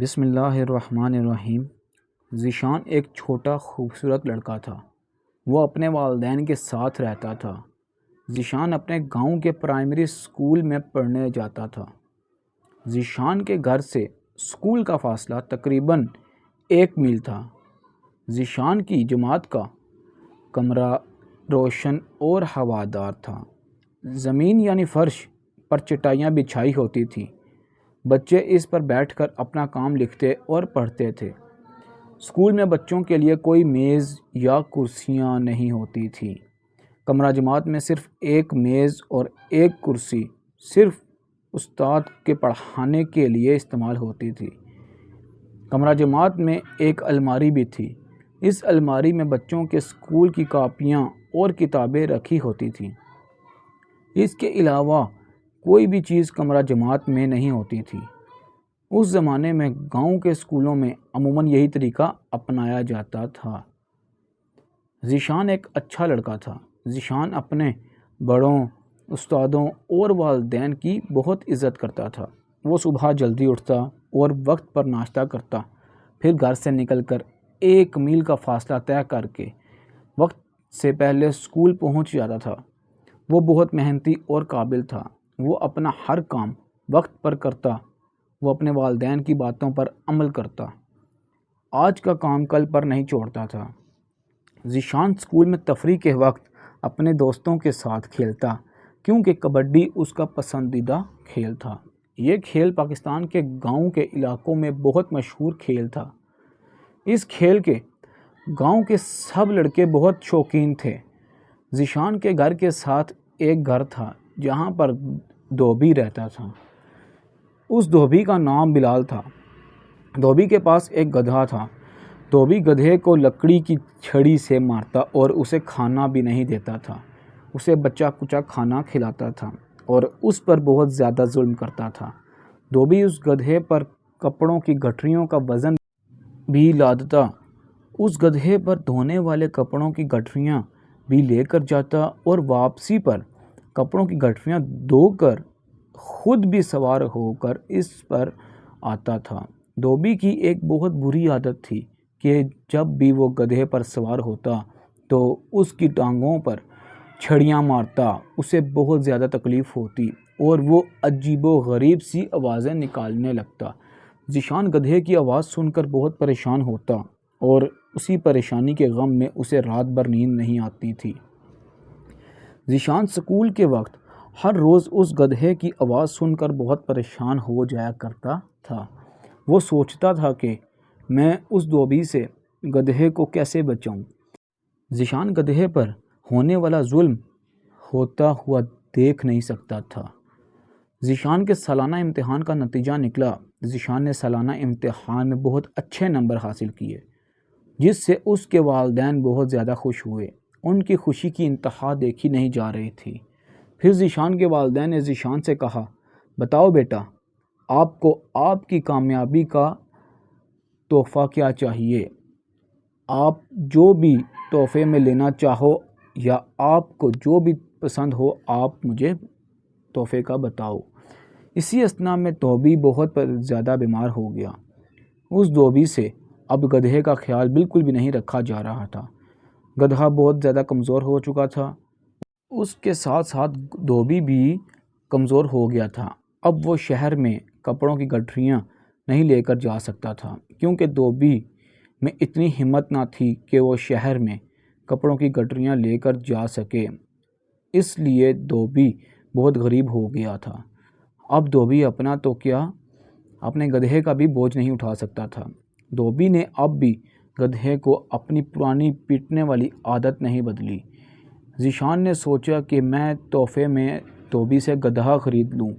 بسم اللہ الرحمن الرحیم۔ ذیشان ایک چھوٹا خوبصورت لڑکا تھا۔ وہ اپنے والدین کے ساتھ رہتا تھا۔ ذیشان اپنے گاؤں کے پرائمری اسکول میں پڑھنے جاتا تھا۔ ذیشان کے گھر سے اسکول کا فاصلہ تقریباً 1 میل تھا۔ ذیشان کی جماعت کا کمرہ روشن اور ہوادار تھا۔ زمین یعنی فرش پر چٹائیاں بچھائی ہوتی تھیں۔ بچے اس پر بیٹھ کر اپنا کام لکھتے اور پڑھتے تھے۔ اسکول میں بچوں کے لیے کوئی میز یا کرسیاں نہیں ہوتی تھیں۔ کمرہ جماعت میں صرف ایک میز اور ایک کرسی صرف استاد کے پڑھانے کے لیے استعمال ہوتی تھی۔ کمرہ جماعت میں ایک الماری بھی تھی۔ اس الماری میں بچوں کے اسکول کی کاپیاں اور کتابیں رکھی ہوتی تھیں۔ اس کے علاوہ کوئی بھی چیز کمرہ جماعت میں نہیں ہوتی تھی۔ اس زمانے میں گاؤں کے اسکولوں میں عموماً یہی طریقہ اپنایا جاتا تھا۔ ذیشان ایک اچھا لڑکا تھا۔ ذیشان اپنے بڑوں، استادوں اور والدین کی بہت عزت کرتا تھا۔ وہ صبح جلدی اٹھتا اور وقت پر ناشتہ کرتا، پھر گھر سے نکل کر 1 میل کا فاصلہ طے کر کے وقت سے پہلے اسکول پہنچ جاتا تھا۔ وہ بہت محنتی اور قابل تھا۔ وہ اپنا ہر کام وقت پر کرتا۔ وہ اپنے والدین کی باتوں پر عمل کرتا۔ آج کا کام کل پر نہیں چھوڑتا تھا۔ ذیشان اسکول میں تفریح کے وقت اپنے دوستوں کے ساتھ کھیلتا کیونکہ کبڈی اس کا پسندیدہ کھیل تھا۔ یہ کھیل پاکستان کے گاؤں کے علاقوں میں بہت مشہور کھیل تھا۔ اس کھیل کے گاؤں کے سب لڑکے بہت شوقین تھے۔ ذیشان کے گھر کے ساتھ ایک گھر تھا جہاں پر دھوبی رہتا تھا۔ اس دھوبی کا نام بلال تھا۔ دھوبی کے پاس ایک گدھا تھا۔ دھوبی گدھے کو لکڑی کی چھڑی سے مارتا اور اسے کھانا بھی نہیں دیتا تھا۔ اسے بچہ کچا کھانا کھلاتا تھا اور اس پر بہت زیادہ ظلم کرتا تھا۔ دھوبی اس گدھے پر کپڑوں کی گٹھریوں کا وزن بھی لادتا۔ اس گدھے پر دھونے والے کپڑوں کی گٹھریاں بھی لے کر جاتا اور واپسی پر کپڑوں کی گٹھریاں دھو کر خود بھی سوار ہو کر اس پر آتا تھا۔ دھوبی کی ایک بہت بری عادت تھی کہ جب بھی وہ گدھے پر سوار ہوتا تو اس کی ٹانگوں پر چھڑیاں مارتا۔ اسے بہت زیادہ تکلیف ہوتی اور وہ عجیب و غریب سی آوازیں نکالنے لگتا۔ ذیشان گدھے کی آواز سن کر بہت پریشان ہوتا اور اسی پریشانی کے غم میں اسے رات بھر نیند نہیں آتی تھی۔ ذیشان اسکول کے وقت ہر روز اس گدھے کی آواز سن کر بہت پریشان ہو جایا کرتا تھا۔ وہ سوچتا تھا کہ میں اس دھوبی سے گدھے کو کیسے بچاؤں۔ ذیشان گدھے پر ہونے والا ظلم ہوتا ہوا دیکھ نہیں سکتا تھا۔ ذیشان کے سالانہ امتحان کا نتیجہ نکلا۔ ذیشان نے سالانہ امتحان میں بہت اچھے نمبر حاصل کیے، جس سے اس کے والدین بہت زیادہ خوش ہوئے۔ ان کی خوشی کی انتہا دیکھی نہیں جا رہی تھی۔ پھر ذیشان کے والدین نے ذیشان سے کہا، بتاؤ بیٹا، آپ کو آپ کی کامیابی کا تحفہ کیا چاہیے؟ آپ جو بھی تحفے میں لینا چاہو یا آپ کو جو بھی پسند ہو آپ مجھے تحفے کا بتاؤ۔ اسی اثناء میں دھوبی بہت زیادہ بیمار ہو گیا۔ اس دھوبی سے اب گدھے کا خیال بالکل بھی نہیں رکھا جا رہا تھا۔ گدھا بہت زیادہ کمزور ہو چکا تھا۔ اس کے ساتھ ساتھ دھوبی بھی کمزور ہو گیا تھا۔ اب وہ شہر میں کپڑوں کی گٹھریاں نہیں لے کر جا سکتا تھا کیونکہ دھوبی میں اتنی ہمت نہ تھی کہ وہ شہر میں کپڑوں کی گٹھریاں لے کر جا سکے۔ اس لیے دھوبی بہت غریب ہو گیا تھا۔ اب دھوبی اپنا تو کیا اپنے گدھے کا بھی بوجھ نہیں اٹھا سکتا تھا۔ دھوبی نے اب بھی گدھے کو اپنی پرانی پیٹنے والی عادت نہیں بدلی۔ ذیشان نے سوچا کہ میں تحفے میں دھوبی سے گدھا خرید لوں۔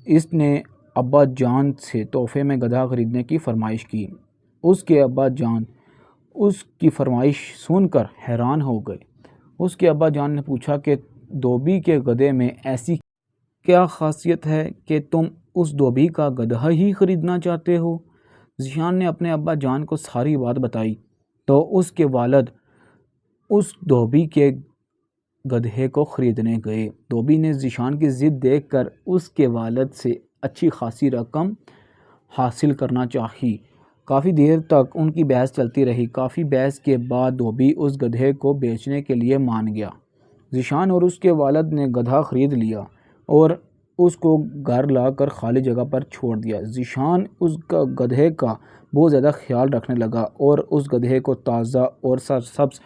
اس نے ابا جان سے تحفے میں گدھا خریدنے کی فرمائش کی۔ اس کے ابا جان اس کی فرمائش سن کر حیران ہو گئے۔ اس کے ابا جان نے پوچھا کہ دھوبی کے گدھے میں ایسی کیا خاصیت ہے کہ تم اس دھوبی کا گدھا ہی خریدنا چاہتے ہو؟ ذیشان نے اپنے ابا جان کو ساری بات بتائی تو اس کے والد اس دھوبی کے گدھے کو خریدنے گئے۔ دھوبی نے ذیشان کی ضد دیکھ کر اس کے والد سے اچھی خاصی رقم حاصل کرنا چاہیے۔ کافی دیر تک ان کی بحث چلتی رہی۔ کافی بحث کے بعد دھوبی اس گدھے کو بیچنے کے لیے مان گیا۔ ذیشان اور اس کے والد نے گدھا خرید لیا اور اس کو گھر لا کر خالی جگہ پر چھوڑ دیا۔ ذیشان اس گدھے کا بہت زیادہ خیال رکھنے لگا اور اس گدھے کو تازہ اور سرسبز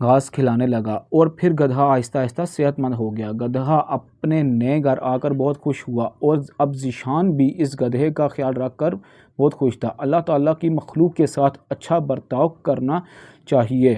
گھاس کھلانے لگا، اور پھر گدھا آہستہ آہستہ صحت مند ہو گیا۔ گدھا اپنے نئے گھر آ کر بہت خوش ہوا، اور اب ذیشان بھی اس گدھے کا خیال رکھ کر بہت خوش تھا۔ اللہ تعالیٰ کی مخلوق کے ساتھ اچھا برتاؤ کرنا چاہیے۔